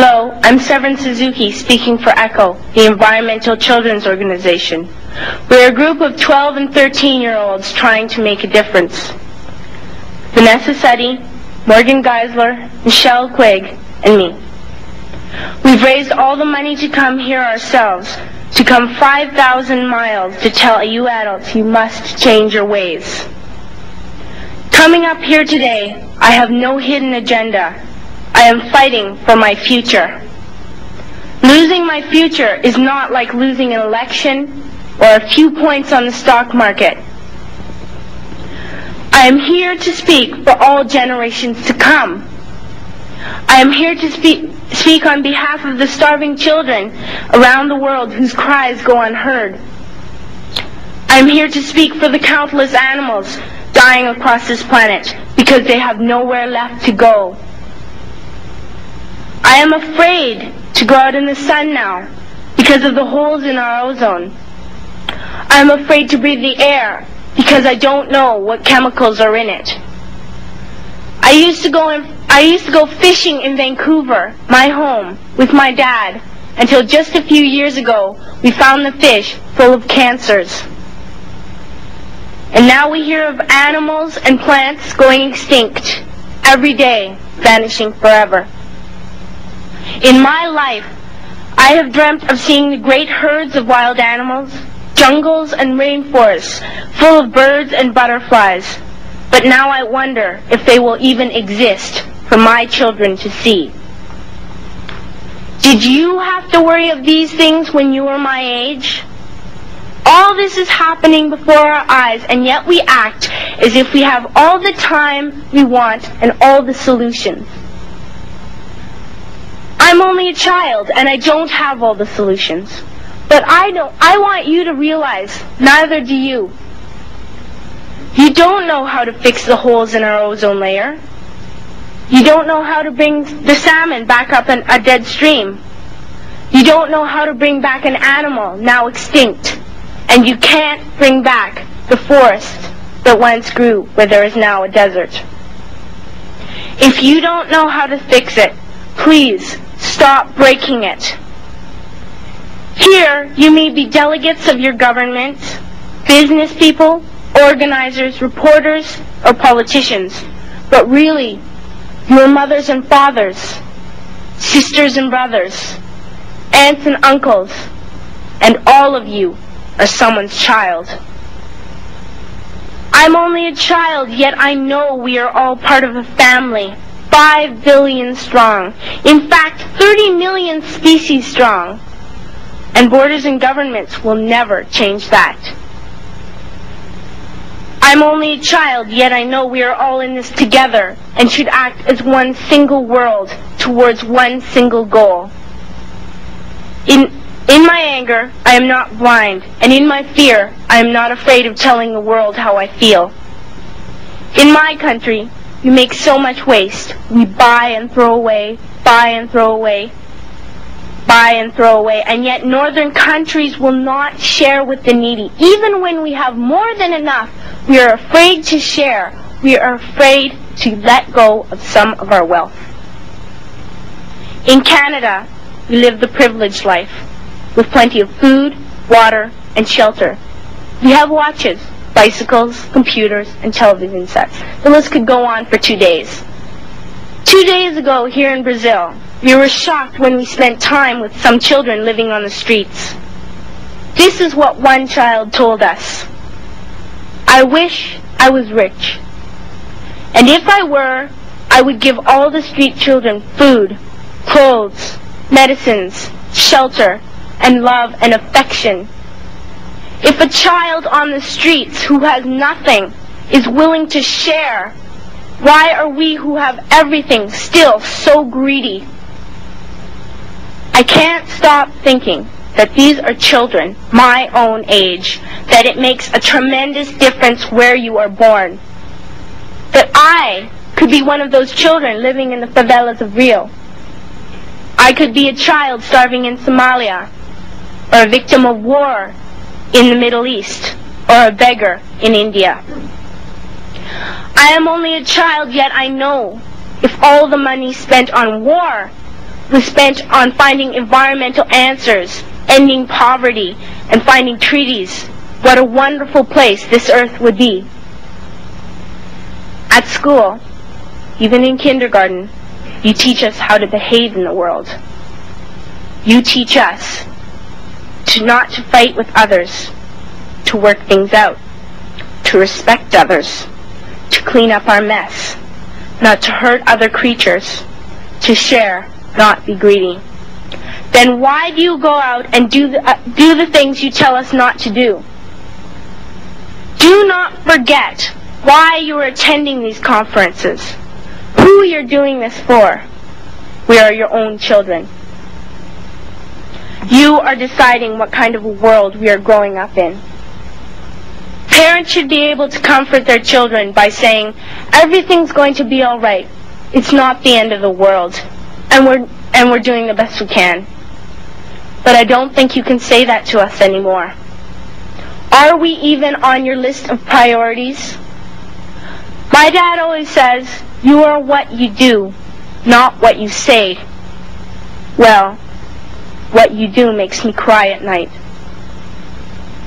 Hello, I'm Severn Suzuki, speaking for ECHO, the Environmental Children's Organization. We're a group of 12 and 13-year-olds trying to make a difference. Vanessa Seti, Morgan Geisler, Michelle Quigg, and me. We've raised all the money to come here ourselves, to come 5,000 miles to tell you adults you must change your ways. Coming up here today, I have no hidden agenda. I am fighting for my future. Losing my future is not like losing an election or a few points on the stock market. I am here to speak for all generations to come. I am here to speak on behalf of the starving children around the world whose cries go unheard. I am here to speak for the countless animals dying across this planet because they have nowhere left to go. I am afraid to go out in the sun now because of the holes in our ozone. I am afraid to breathe the air because I don't know what chemicals are in it. I used to go fishing in Vancouver, my home, with my dad, until just a few years ago we found the fish full of cancers. And now we hear of animals and plants going extinct, every day vanishing forever. In my life, I have dreamt of seeing the great herds of wild animals, jungles and rainforests full of birds and butterflies. But now I wonder if they will even exist for my children to see. Did you have to worry of these things when you were my age? All this is happening before our eyes, and yet we act as if we have all the time we want and all the solutions. I'm only a child, and I don't have all the solutions. But I want you to realize, neither do you. You don't know how to fix the holes in our ozone layer. You don't know how to bring the salmon back up a dead stream. You don't know how to bring back an animal now extinct. And you can't bring back the forest that once grew where there is now a desert. If you don't know how to fix it, please stop breaking it. Here, you may be delegates of your government, business people, organizers, reporters, or politicians, but really, your mothers and fathers, sisters and brothers, aunts and uncles, and all of you are someone's child. I'm only a child, yet I know we are all part of a family, 5 billion strong. In fact, 30 million species strong. And borders and governments will never change that. I'm only a child, yet I know we are all in this together and should act as one single world towards one single goal. In my anger, I am not blind, and in my fear, I am not afraid of telling the world how I feel. In my country, we make so much waste. We buy and throw away, buy and throw away, buy and throw away, and yet northern countries will not share with the needy. Even when we have more than enough, we are afraid to share. We are afraid to let go of some of our wealth. In Canada, we live the privileged life, with plenty of food, water, and shelter. We have watches, bicycles, computers, and television sets. The list could go on for 2 days. 2 days ago, here in Brazil, we were shocked when we spent time with some children living on the streets. This is what one child told us. I wish I was rich. And if I were, I would give all the street children food, clothes, medicines, shelter, and love and affection. If a child on the streets who has nothing is willing to share, why are we who have everything still so greedy? I can't stop thinking that these are children my own age, that it makes a tremendous difference where you are born. That I could be one of those children living in the favelas of Rio. I could be a child starving in Somalia, or a victim of war in the Middle East, or a beggar in India. I am only a child, yet I know if all the money spent on war was spent on finding environmental answers, ending poverty, and finding treaties, what a wonderful place this earth would be. At school, even in kindergarten, you teach us how to behave in the world. You teach us not to fight with others, to work things out, to respect others, to clean up our mess, not to hurt other creatures, to share, not be greedy. Then why do you go out and do the things you tell us not to do? Do not forget why you are attending these conferences, who you're doing this for. We are your own children. You are deciding what kind of a world we are growing up in. Parents should be able to comfort their children by saying, everything's going to be all right. It's not the end of the world, and we're doing the best we can. But I don't think you can say that to us anymore. Are we even on your list of priorities? My dad always says, you are what you do, not what you say. Well, what you do makes me cry at night.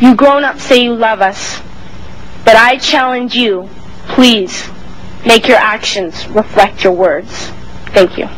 You grown-ups say you love us, but I challenge you, please, make your actions reflect your words. Thank you.